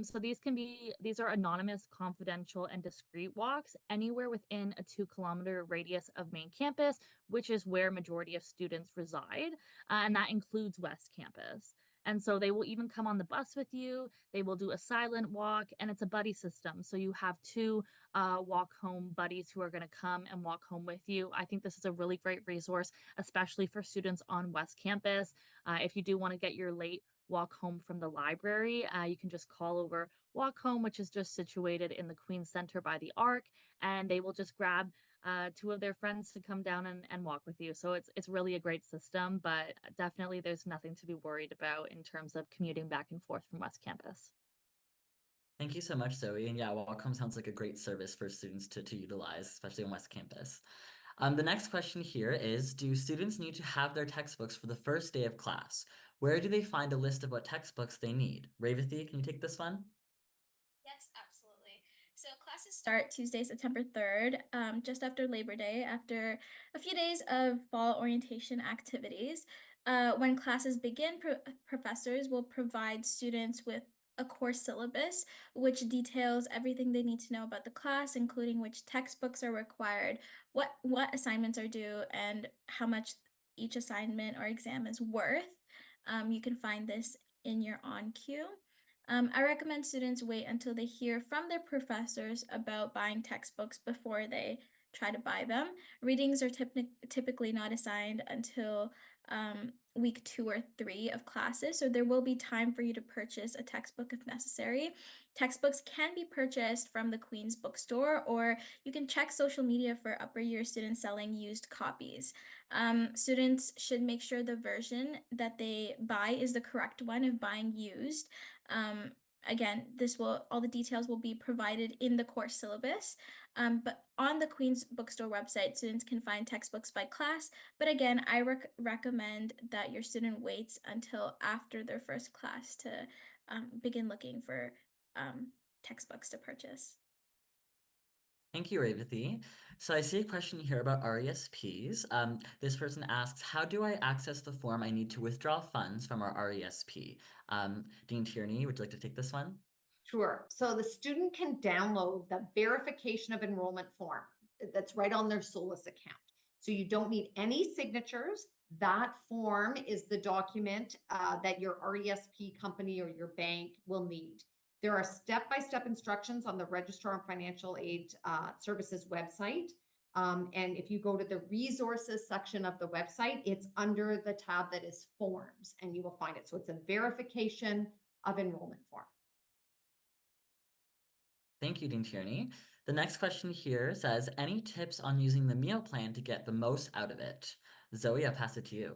So these are anonymous, confidential, and discreet walks anywhere within a 2-kilometer radius of Main Campus, which is where majority of students reside, and that includes West Campus. And so they will even come on the bus with you. They will do a silent walk, and it's a buddy system. So you have 2 walk home buddies who are going to come and walk home with you. I think this is a really great resource, especially for students on West Campus. If you do want to get your late walk home from the library, you can just call over Walk Home, which is just situated in the Queen's Center by the Arc, and they will just grab 2 of their friends to come down and walk with you. So it's really a great system, but definitely there's nothing to be worried about in terms of commuting back and forth from West Campus. Thank you so much, Zoe. And yeah, Welcome sounds like a great service for students to utilize, especially on West Campus. The next question here is, do students need to have their textbooks for the first day of class? Where do they find a list of what textbooks they need? Revathi, can you take this one? Yes, absolutely. So classes start Tuesday, September 3rd, just after Labor Day, after a few days of fall orientation activities. When classes begin, professors will provide students with a course syllabus, which details everything they need to know about the class, including which textbooks are required, what assignments are due, and how much each assignment or exam is worth. You can find this in your on cue. I recommend students wait until they hear from their professors about buying textbooks before they try to buy them. Readings are typically not assigned until week 2 or 3 of classes, so there will be time for you to purchase a textbook if necessary. Textbooks can be purchased from the Queen's Bookstore, or you can check social media for upper year students selling used copies. Students should make sure the version that they buy is the correct one if buying used. Um, Again, all the details will be provided in the course syllabus. But on the Queen's Bookstore website, students can find textbooks by class. But again, I recommend that your student waits until after their first class to begin looking for textbooks to purchase. Thank you, Revathi. So I see a question here about RESPs. This person asks, how do I access the form I need to withdraw funds from our RESP? Dean Tierney, would you like to take this one? Sure. So the student can download the verification of enrollment form that's right on their SOLAS account. So you don't need any signatures. That form is the document that your RESP company or your bank will need. There are step-by-step instructions on the Registrar of Financial Aid Services website. And if you go to the resources section of the website, it's under the tab that is forms, and you will find it. So it's a verification of enrollment form. Thank you, Dean Tierney. The next question here says, any tips on using the meal plan to get the most out of it? Zoe, I'll pass it to you.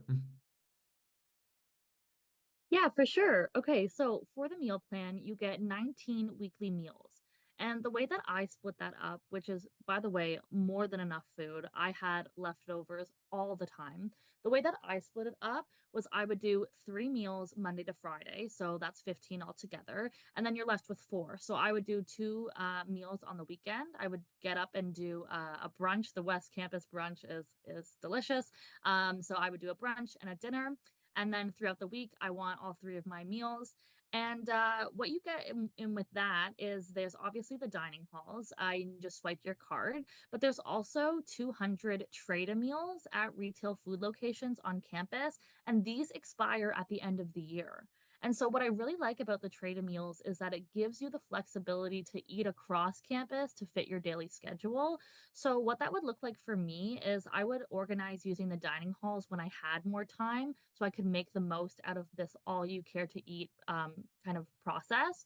Yeah, for sure. Okay, so for the meal plan, you get 19 weekly meals. And the way that I split that up, which is, by the way, more than enough food, I had leftovers all the time. The way that I split it up was I would do 3 meals Monday to Friday. So that's 15 altogether. And then you're left with four. So I would do two meals on the weekend. I would get up and do a brunch. The West Campus brunch is delicious. So I would do a brunch and a dinner. And then throughout the week, I want all three of my meals. And what you get in with that is there's obviously the dining halls. You just swipe your card, but there's also 200 trade meals at retail food locations on campus, and these expire at the end of the year. And so, what I really like about the trade meals is that it gives you the flexibility to eat across campus to fit your daily schedule. So, what that would look like for me is I would organize using the dining halls when I had more time so I could make the most out of this all you care to eat kind of process,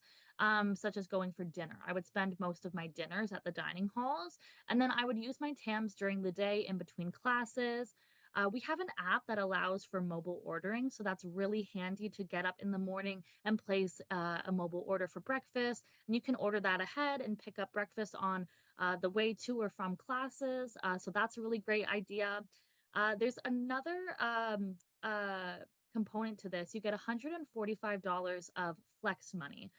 such as going for dinner. I would spend most of my dinners at the dining halls, and then I would use my TAMs during the day in between classes. We have an app that allows for mobile ordering, so that's really handy to get up in the morning and place a mobile order for breakfast. And you can order that ahead and pick up breakfast on the way to or from classes. So that's a really great idea. There's another component to this. You get $145 of flex money.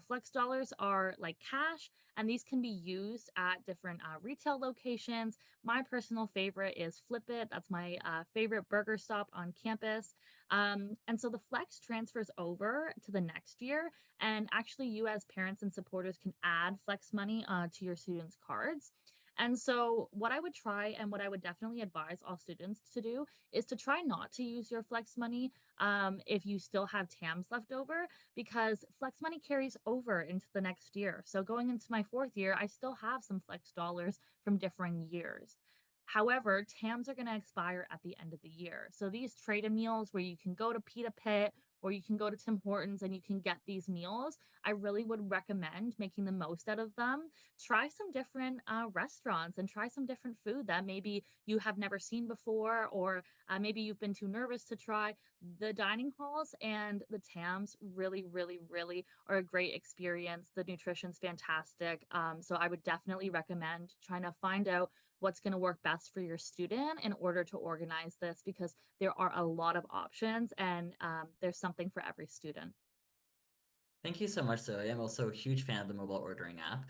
Flex dollars are like cash, and these can be used at different retail locations. My personal favorite is Flip It. That's my favorite burger stop on campus. And so the flex transfers over to the next year, and actually, you as parents and supporters can add flex money to your students' cards. And so, what I would try and what I would definitely advise all students to do is to try not to use your flex money if you still have TAMs left over, because flex money carries over into the next year. So, going into my fourth year, I still have some flex dollars from differing years. However, TAMs are going to expire at the end of the year. So, these trade meals where you can go to Pita Pit or you can go to Tim Hortons and you can get these meals, I really would recommend making the most out of them. Try some different restaurants and try some different food that maybe you have never seen before, or maybe you've been too nervous to try. The dining halls and the TAMs really, really, really are a great experience. The nutrition's fantastic. So I would definitely recommend trying to find out what's going to work best for your student in order to organize this, because there are a lot of options and there's something for every student. Thank you so much, Zoe. I'm also a huge fan of the mobile ordering app.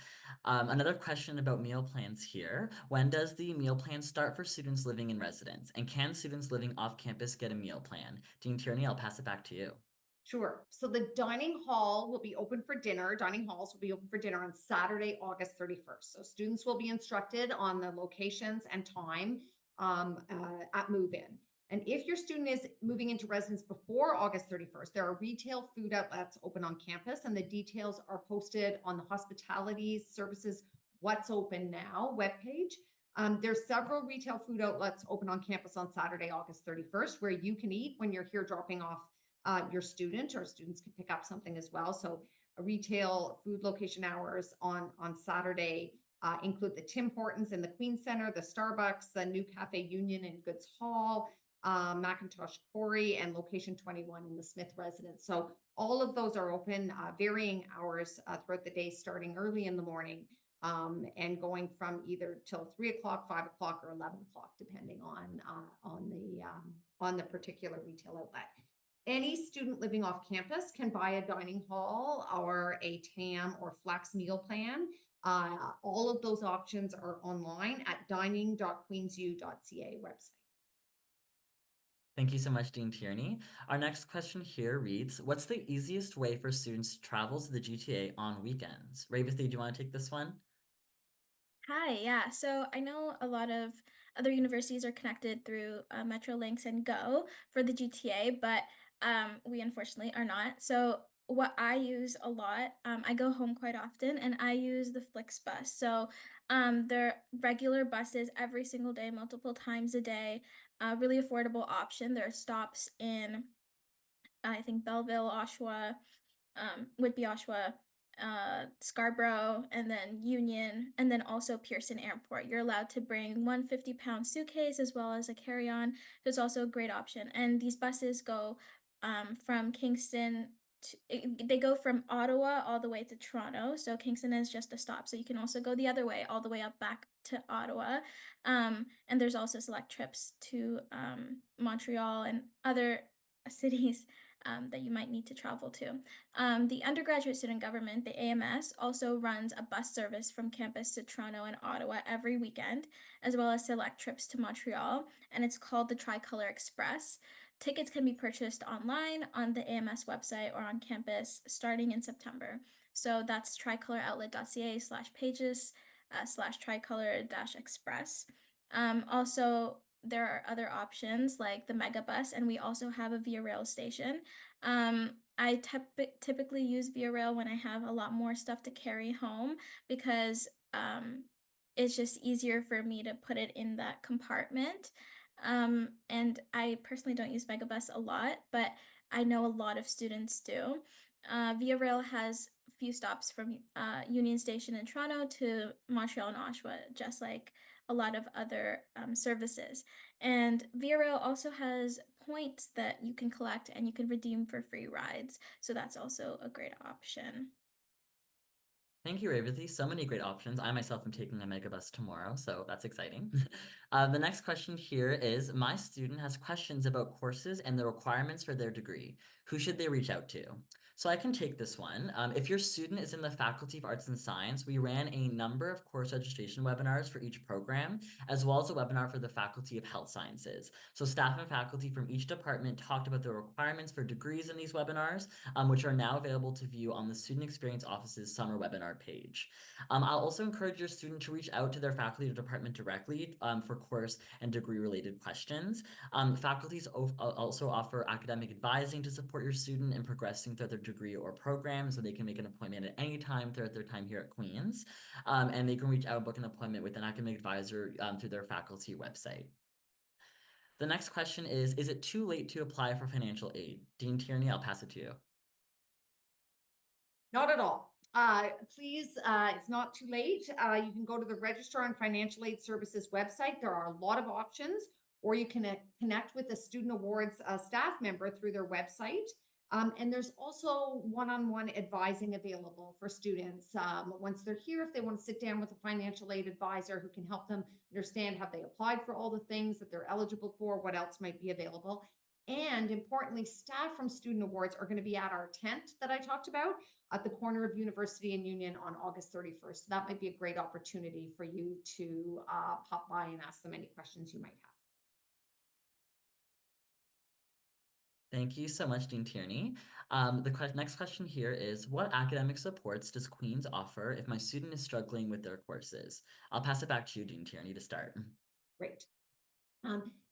Another question about meal plans here. When does the meal plan start for students living in residence? And can students living off campus get a meal plan? Dean Tierney, I'll pass it back to you. Sure. So the dining hall will be open for dinner. Dining halls will be open for dinner on Saturday, August 31st. So students will be instructed on the locations and time at move-in. And if your student is moving into residence before August 31st, there are retail food outlets open on campus, and the details are posted on the Hospitality Services What's Open Now webpage. There's several retail food outlets open on campus on Saturday, August 31st, where you can eat when you're here dropping off your student, or students can pick up something as well. So retail food location hours on Saturday include the Tim Hortons in the Queen Center, the Starbucks, the new Cafe Union in Goods Hall, Macintosh Quarry, and Location 21 in the Smith residence. So all of those are open, varying hours throughout the day, starting early in the morning and going from either till 3 o'clock, 5 o'clock, or 11 o'clock, depending on the particular retail outlet. Any student living off campus can buy a dining hall or a TAM or flex meal plan. All of those options are online at dining.queensu.ca website. Thank you so much, Dean Tierney. Our next question here reads, what's the easiest way for students to travel to the GTA on weekends? Revathi, do you want to take this one? Hi, yeah. So I know a lot of other universities are connected through Metrolinx and Go for the GTA, but we unfortunately are not. So what I use a lot, I go home quite often, and I use the Flixbus. So they're regular buses every single day, multiple times a day. Really affordable option. There are stops in I think Belleville, Oshawa, Whitby, Oshawa, Scarborough, and then Union, and then also Pearson Airport. You're allowed to bring one 50-pound suitcase as well as a carry-on. So it's also a great option. And these buses go from Kingston they go from Ottawa all the way to Toronto. So Kingston is just a stop. So you can also go the other way, all the way up back to Ottawa. And there's also select trips to Montreal and other cities that you might need to travel to. The undergraduate student government, the AMS, also runs a bus service from campus to Toronto and Ottawa every weekend, as well as select trips to Montreal, and it's called the Tricolor Express. Tickets can be purchased online on the AMS website or on campus starting in September. So that's tricoloroutlets.ca/pages /tricolor-express. Also, there are other options like the Megabus, and we also have a Via Rail station. I typically use Via Rail when I have a lot more stuff to carry home because it's just easier for me to put it in that compartment. And I personally don't use Megabus a lot, but I know a lot of students do. Via Rail has a few stops from Union Station in Toronto to Montreal and Oshawa, just like a lot of other services. And Via Rail also has points that you can collect and you can redeem for free rides. So that's also a great option. Thank you, Revathi. So many great options. I myself am taking a megabus tomorrow, so that's exciting. The next question here is, my student has questions about courses and the requirements for their degree. Who should they reach out to? So I can take this one. If your student is in the Faculty of Arts and Science, we ran a number of course registration webinars for each program, as well as a webinar for the Faculty of Health Sciences. So staff and faculty from each department talked about the requirements for degrees in these webinars, which are now available to view on the Student Experience Office's summer webinar page. I'll also encourage your student to reach out to their faculty or department directly for course and degree related questions. Faculties also offer academic advising to support your student in progressing through their degree or program, so they can make an appointment at any time throughout their time here at Queen's. And they can reach out and book an appointment with an academic advisor through their faculty website. The next question is it too late to apply for financial aid? Dean Tierney, I'll pass it to you. Not at all. Please, it's not too late. You can go to the Registrar on Financial Aid Services website. There are a lot of options, or you can connect with a Student Awards staff member through their website. And there's also one-on-one advising available for students. Once they're here, if they want to sit down with a financial aid advisor who can help them understand have they applied for all the things that they're eligible for, what else might be available. And importantly, staff from Student Awards are going to be at our tent that I talked about at the corner of University and Union on August 31st. So that might be a great opportunity for you to pop by and ask them any questions you might have. Thank you so much, Dean Tierney. The next question here is, what academic supports does Queen's offer if my student is struggling with their courses? I'll pass it back to you, Dean Tierney, to start. Great.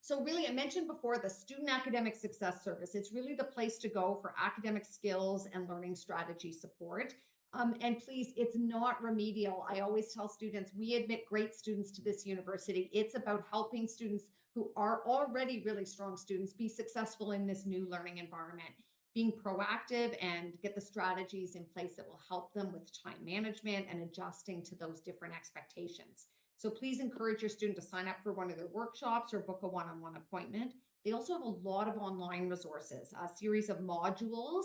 So really, I mentioned before the Student Academic Success Service. It's really the place to go for academic skills and learning strategy support. And please, it's not remedial. I always tell students, we admit great students to this university. It's about helping students who are already really strong students be successful in this new learning environment, being proactive and get the strategies in place that will help them with time management and adjusting to those different expectations. So please encourage your student to sign up for one of their workshops or book a one-on-one appointment. They also have a lot of online resources, a series of modules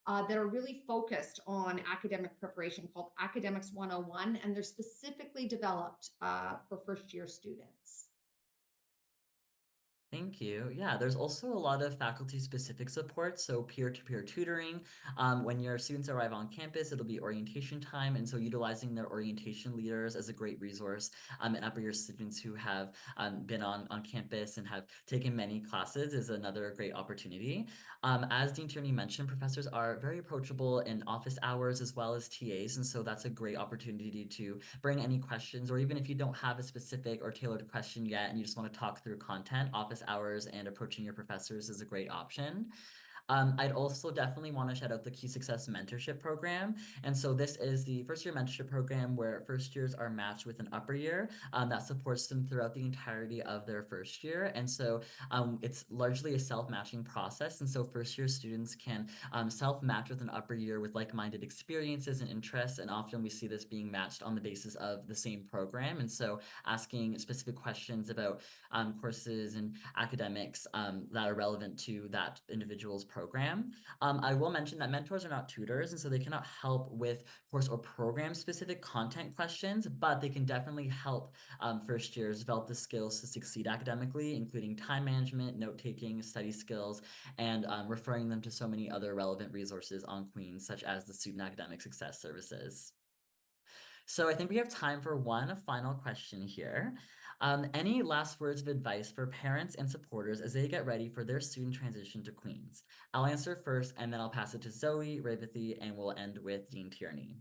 that are really focused on academic preparation called Academics 101, and they're specifically developed for first-year students. Thank you. Yeah, there's also a lot of faculty-specific support, so peer-to-peer tutoring. When your students arrive on campus, it'll be orientation time, and so utilizing their orientation leaders as a great resource and for your students who have been on campus and have taken many classes is another great opportunity. As Dean Tierney mentioned, professors are very approachable in office hours as well as TAs, and so that's a great opportunity to bring any questions, or even if you don't have a specific or tailored question yet and you just want to talk through content, office hours and approaching your professors is a great option. I'd also definitely want to shout out the Key Success Mentorship Program. And so this is the first year mentorship program where first years are matched with an upper year that supports them throughout the entirety of their first year. And so it's largely a self-matching process. And so first year students can self-match with an upper year with like-minded experiences and interests. And often we see this being matched on the basis of the same program. And so asking specific questions about courses and academics that are relevant to that individual's program. I will mention that mentors are not tutors, and so they cannot help with course or program specific content questions, but they can definitely help first years develop the skills to succeed academically, including time management, note-taking, study skills, and referring them to so many other relevant resources on Queen's, such as the Student Academic Success Services. So I think we have time for one final question here. Any last words of advice for parents and supporters as they get ready for their student transition to Queen's? I'll answer first, and then I'll pass it to Zoe, Revathi, and we'll end with Dean Tierney.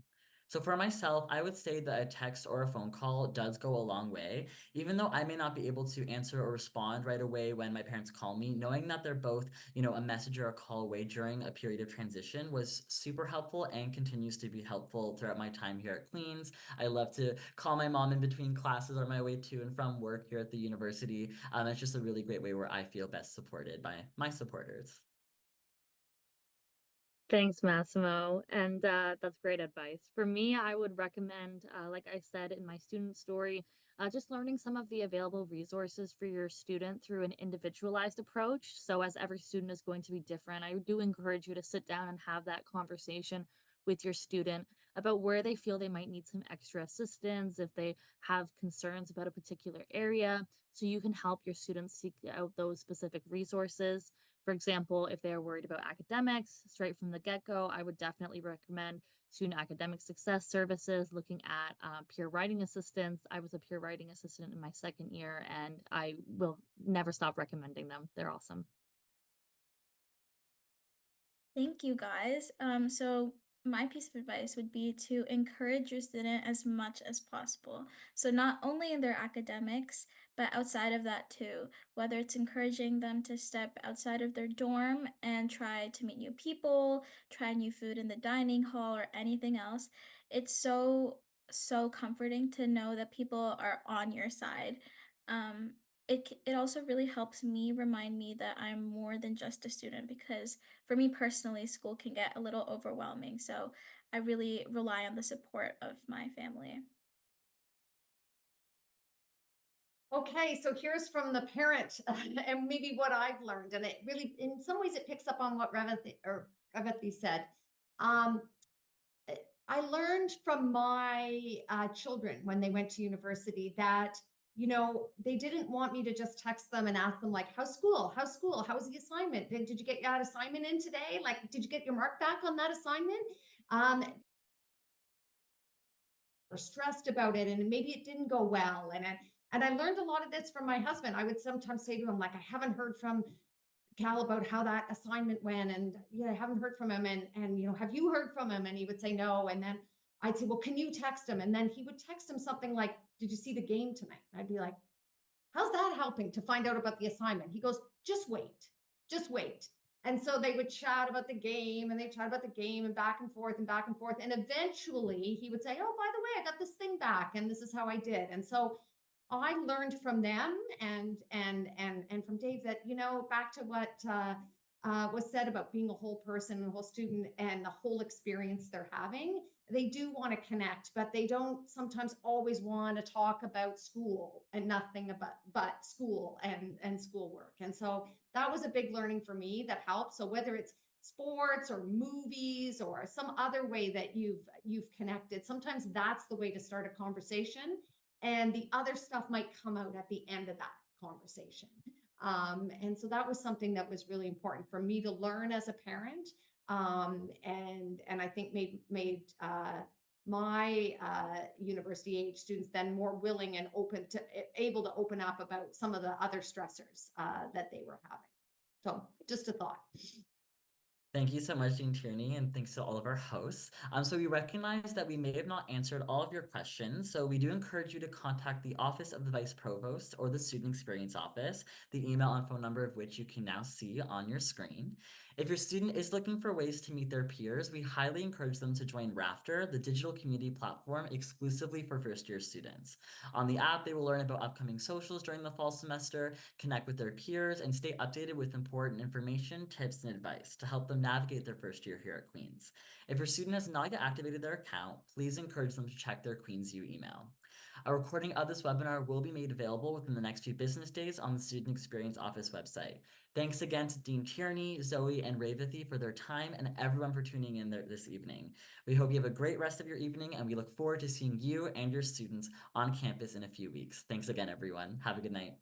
So for myself, I would say that a text or a phone call does go a long way. Even though I may not be able to answer or respond right away when my parents call me, knowing that they're both, a message or a call away during a period of transition was super helpful and continues to be helpful throughout my time here at Queen's. I love to call my mom in between classes or my way to and from work here at the university. It's just a really great way where I feel best supported by my supporters. Thanks, Massimo. And that's great advice. For me, I would recommend, like I said in my student story, just learning some of the available resources for your student through an individualized approach. So, as every student is going to be different, I do encourage you to sit down and have that conversation with your student about where they feel they might need some extra assistance, if they have concerns about a particular area, so you can help your students seek out those specific resources. For example, if they're worried about academics, straight from the get-go, I would definitely recommend Student Academic Success Services, looking at peer writing assistants. I was a peer writing assistant in my second year, and I will never stop recommending them. They're awesome. Thank you guys. So my piece of advice would be to encourage your student as much as possible. So not only in their academics, but outside of that too. Whether it's encouraging them to step outside of their dorm and try to meet new people, try new food in the dining hall or anything else. It's so comforting to know that people are on your side. Um, it also really helps me remind me that I'm more than just a student because for me personally, school can get a little overwhelming. So I really rely on the support of my family. Okay, so here's from the parent and maybe what I've learned, and it really, in some ways, it picks up on what Revathi said. Um, I learned from my children when they went to university that, they didn't want me to just text them and ask them like, how's school? How's school? How was the assignment? Did you get that assignment in today? Like, did you get your mark back on that assignment? Um, or stressed about it, and maybe it didn't go well. And I learned a lot of this from my husband. I would sometimes say to him, like, I haven't heard from Cal about how that assignment went, and I haven't heard from him, and have you heard from him? And he would say no, and then I'd say, well, can you text him? And then he would text him something like, did you see the game tonight? And I'd be like, how's that helping to find out about the assignment? He goes, just wait, just wait. And so they would chat about the game, and they chat about the game, and back and forth and back and forth. And eventually he would say, oh, by the way, I got this thing back, and this is how I did. And so I learned from them, and from Dave, that, back to what was said about being a whole person and a whole student and the whole experience they're having. They do want to connect, but they don't sometimes always want to talk about school and nothing about but school and schoolwork. And so that was a big learning for me that helped. So whether it's sports or movies or some other way that you've connected, sometimes that's the way to start a conversation, and the other stuff might come out at the end of that conversation. And so that was something that was really important for me to learn as a parent, and I think made my university age students then more willing and able to open up about some of the other stressors that they were having. So just a thought. Thank you so much, Dean Tierney, and thanks to all of our hosts. So we recognize that we may have not answered all of your questions, so we do encourage you to contact the Office of the Vice Provost or the Student Experience Office, the email and phone number of which you can now see on your screen. If your student is looking for ways to meet their peers, we highly encourage them to join Rafter, the digital community platform exclusively for first-year students. On the app, they will learn about upcoming socials during the fall semester, connect with their peers, and stay updated with important information, tips, and advice to help them navigate their first year here at Queen's. If your student has not yet activated their account, please encourage them to check their Queen's U email. A recording of this webinar will be made available within the next few business days on the Student Experience Office website. Thanks again to Dean Tierney, Zoe, and Revathi for their time and everyone for tuning in this evening. We hope you have a great rest of your evening, and we look forward to seeing you and your students on campus in a few weeks. Thanks again, everyone. Have a good night.